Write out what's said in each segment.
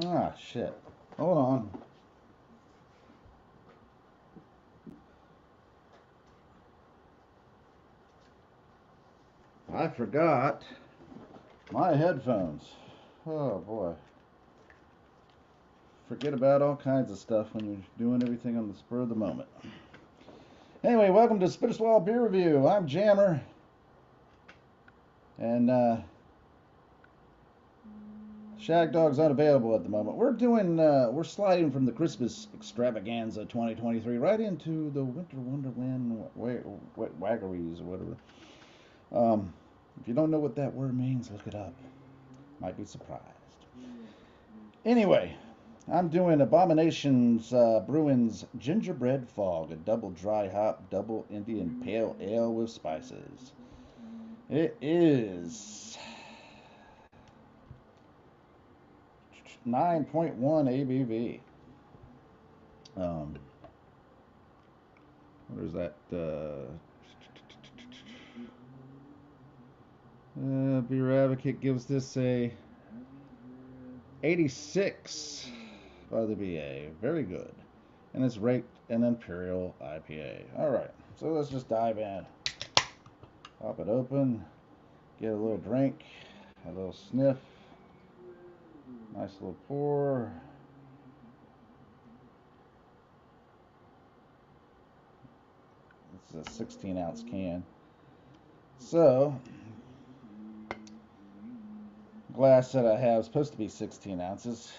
Ah, shit. Hold on. I forgot my headphones. Oh, boy. Forget about all kinds of stuff when you're doing everything on the spur of the moment. Anyway, welcome to Spitter Swallow Beer Review. I'm Jammer. And, Shag Dog's unavailable at the moment. We're sliding from the Christmas Extravaganza 2023 right into the Winter Wonderland Waggeries or whatever. If you don't know what that word means, look it up. Might be surprised. Anyway, I'm doing Abominations Brewing's Gingerbread Fog, a double dry hop, double Indian pale ale with spices. It is 9.1 ABV. What is that? Beer Advocate gives this a 86 by the BA. Very good. And it's ranked an Imperial IPA. Alright, so let's just dive in. Pop it open. Get a little drink. A little sniff. Nice little pour. This is a 16 ounce can. So, glass that I have is supposed to be 16 ounces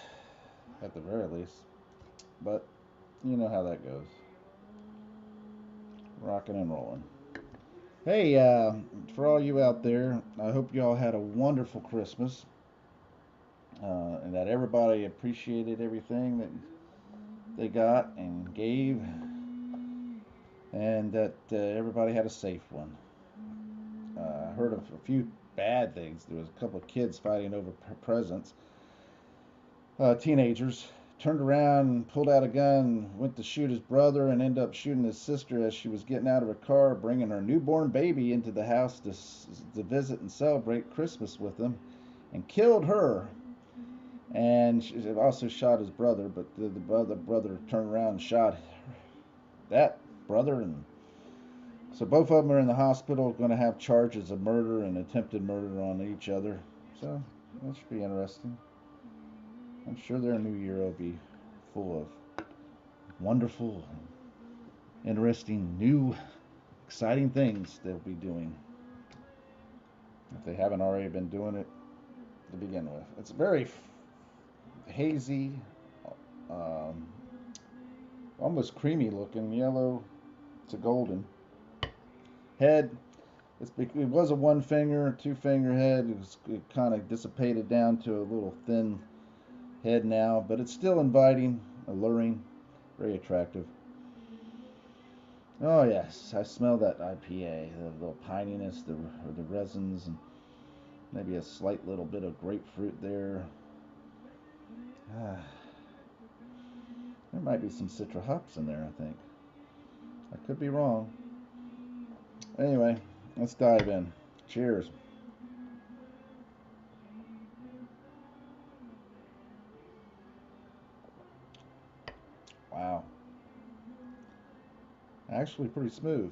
at the very least. But you know how that goes. Rocking and rolling. Hey, for all you out there, I hope you all had a wonderful Christmas. And that everybody appreciated everything that they got and gave. And that everybody had a safe one. I heard of a few bad things. There was a couple of kids fighting over presents. Teenagers turned around and pulled out a gun, went to shoot his brother, and ended up shooting his sister as she was getting out of her car, bringing her newborn baby into the house to visit and celebrate Christmas with them, and killed her. And she also shot his brother, but the brother turned around and shot that brother, and so both of them are in the hospital, going to have charges of murder and attempted murder on each other. So that should be interesting. I'm sure their new year will be full of wonderful, interesting, new, exciting things they'll be doing. If they haven't already been doing it to begin with. It's very hazy, um, almost creamy looking, yellow to golden. Head, it was a one finger, two finger head. It kind of dissipated down to a little thin head now, but it's still inviting, alluring, very attractive. Oh yes, I smell that IPA, the little pininess, the resins, and maybe a slight little bit of grapefruit there. Ah, there might be some citra hops in there, I think. I could be wrong. Anyway, let's dive in. Cheers. Wow. Actually, pretty smooth.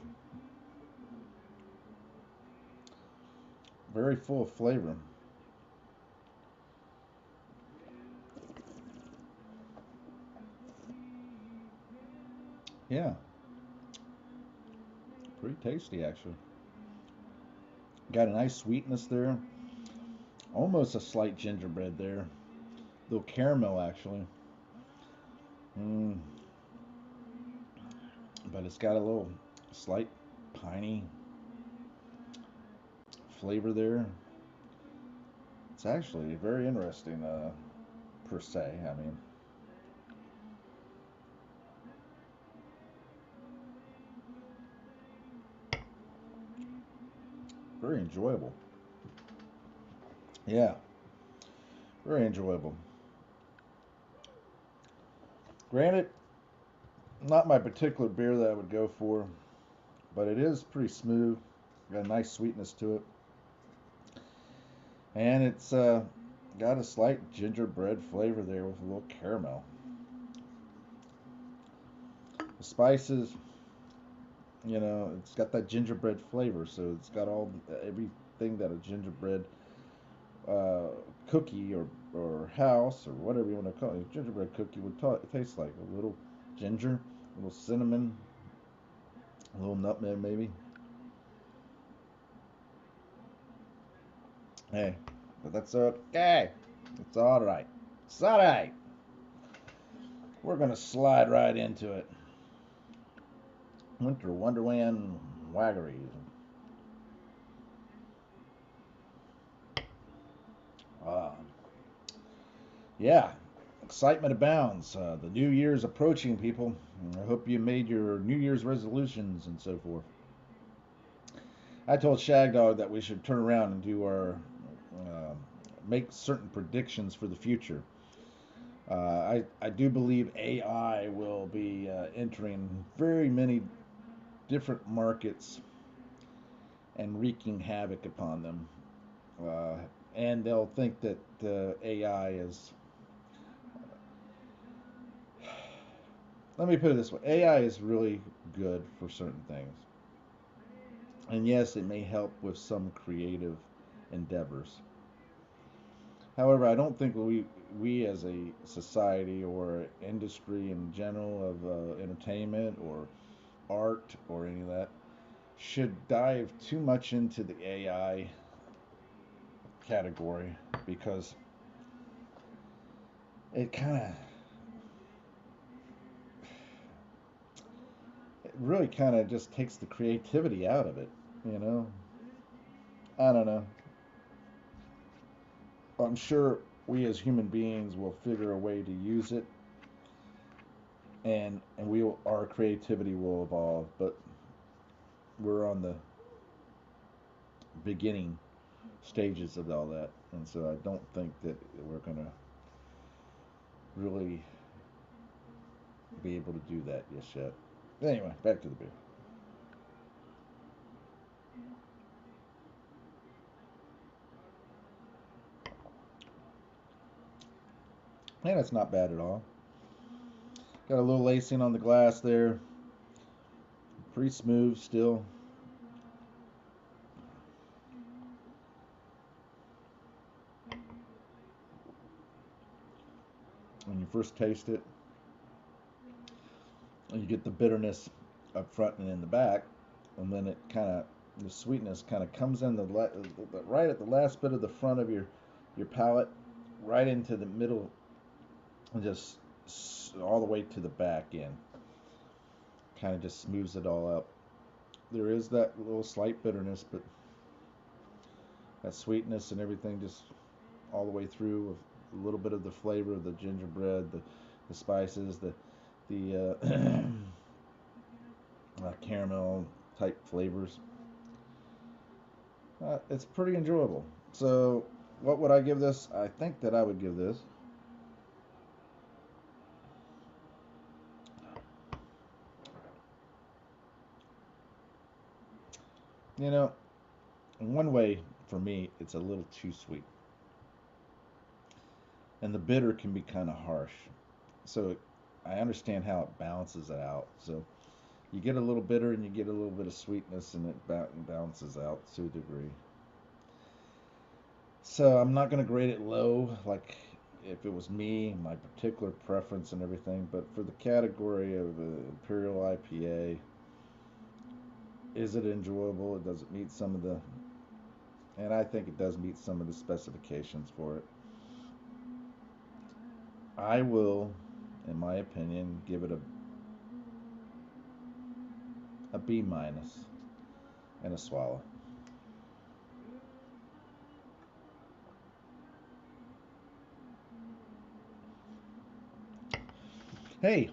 Very full of flavor. Yeah, pretty tasty actually. Got a nice sweetness there. Almost a slight gingerbread there. A little caramel actually. Mm, but it's got a little slight piney flavor there. It's actually very interesting, per se. I mean, very enjoyable. Yeah, very enjoyable. Granted, not my particular beer that I would go for, but it is pretty smooth. Got a nice sweetness to it, and it's Got a slight gingerbread flavor there with a little caramel. The spices, it's got that gingerbread flavor, so it's got everything that a gingerbread uh, cookie or house or whatever you want to call it, a gingerbread cookie would taste like. A little ginger, a little cinnamon, a little nutmeg maybe. Hey, but that's okay. It's all right. It's all right. We're gonna slide right into it. Winter Wonderland Waggeries. Uh, yeah, excitement abounds. The new year's approaching, people. I hope you made your New Year's resolutions and so forth. I told Shagdog that we should turn around and do uh, make certain predictions for the future. I do believe AI will be entering very many different markets and wreaking havoc upon them. Uh, and they'll think that AI is. Let me put it this way: AI is really good for certain things, and yes, it may help with some creative endeavors. However, I don't think we as a society or industry in general of entertainment or art or any of that should dive too much into the AI category because it really kind of just takes the creativity out of it, you know? I don't know. I'm sure we as human beings will figure a way to use it and our creativity will evolve, but we're on the beginning stages of all that. And so I don't think that we're going to really be able to do that just yet. Anyway, back to the beer. And it's not bad at all. Got a little lacing on the glass there. Pretty smooth still. When you first taste it, you get the bitterness up front and in the back, and then the sweetness kind of comes in right at the last bit of the front of your palate, right into the middle, and just all the way to the back end. Kind of just smooths it all out. There is that little slight bitterness, but that sweetness and everything just all the way through with a little bit of the flavor of the gingerbread, the spices, the caramel type flavors. It's pretty enjoyable. So, what would I give this? I think that I would give this. You know, in one way, for me, it's a little too sweet. And the bitter can be kind of harsh. So, I understand how it balances it out. So, you get a little bitter and you get a little bit of sweetness, and it balances out to a degree. So I'm not going to grade it low, like if it was me, my particular preference and everything. But for the category of Imperial IPA, is it enjoyable? Does it meet some of the, and I think it does meet some of the specifications for it. I will, in my opinion, give it a B minus and a swallow. Hey,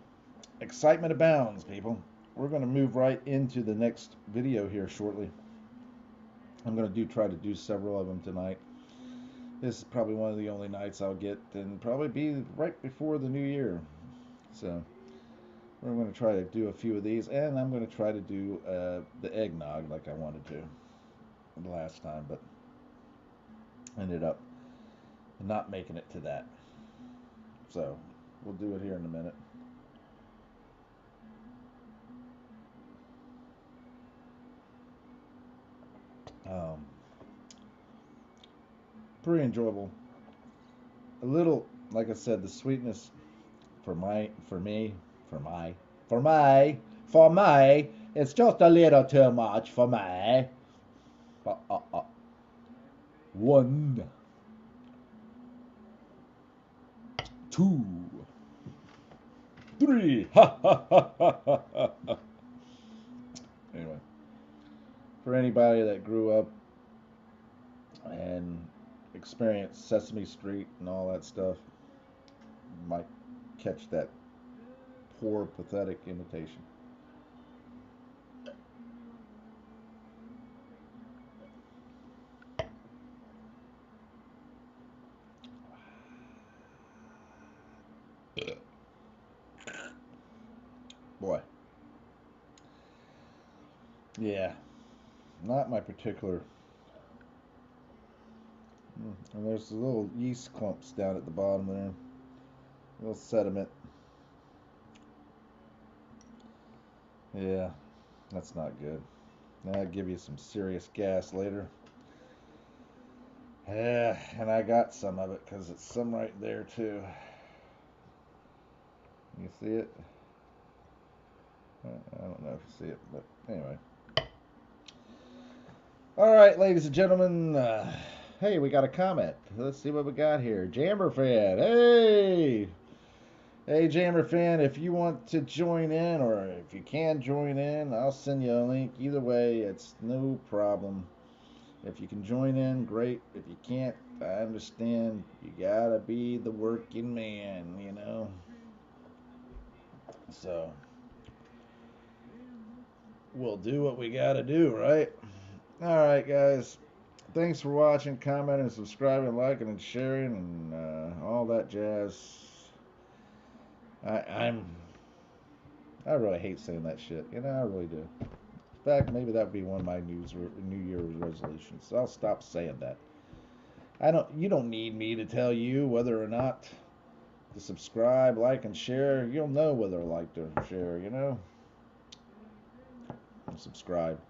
excitement abounds, people. We're going to move right into the next video here shortly. I'm going to try to do several of them tonight. This is probably one of the only nights I'll get, and probably be right before the new year. So we're going to try to do a few of these, and I'm going to try to do the eggnog like I wanted to the last time, but ended up not making it to that. So we'll do it here in a minute. Um, Pretty enjoyable. A little, like I said, the sweetness for my, for my, it's just a little too much for me. Uh, uh, uh. One, two, three. Ha ha ha ha ha ha. Anyway, for anybody that grew up and experienced Sesame Street and all that stuff, might catch that poor, pathetic imitation. Boy, yeah, not my particular. And there's little yeast clumps down at the bottom there, little sediment. Yeah, that's not good. That'll give you some serious gas later. Yeah, and I got some of it because it's some right there too. You see it? I don't know if you see it, but anyway. All right, ladies and gentlemen. Hey, we got a comment. Let's see what we got here. Jammer fan. Hey! Hey, Jammer fan, if you want to join in or if you can join in, I'll send you a link. Either way, it's no problem. If you can join in, great. If you can't, I understand. You gotta be the working man, you know? So, we'll do what we gotta do, right? All right, guys. Thanks for watching, commenting, subscribing, liking, and sharing, and all that jazz. I, I'm I really hate saying that shit. You know, I really do. In fact, maybe that would be one of my New Year's resolutions. So I'll stop saying that. I don't. You don't need me to tell you whether or not to subscribe, like, and share. You'll know whether to like to share. You know, and subscribe.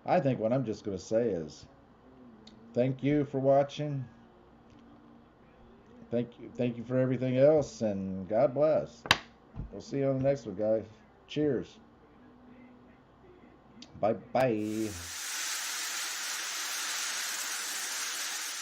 I think what I'm just going to say is thank you for watching. Thank you for everything else, and God bless. We'll see you on the next one, guys. Cheers. Bye bye.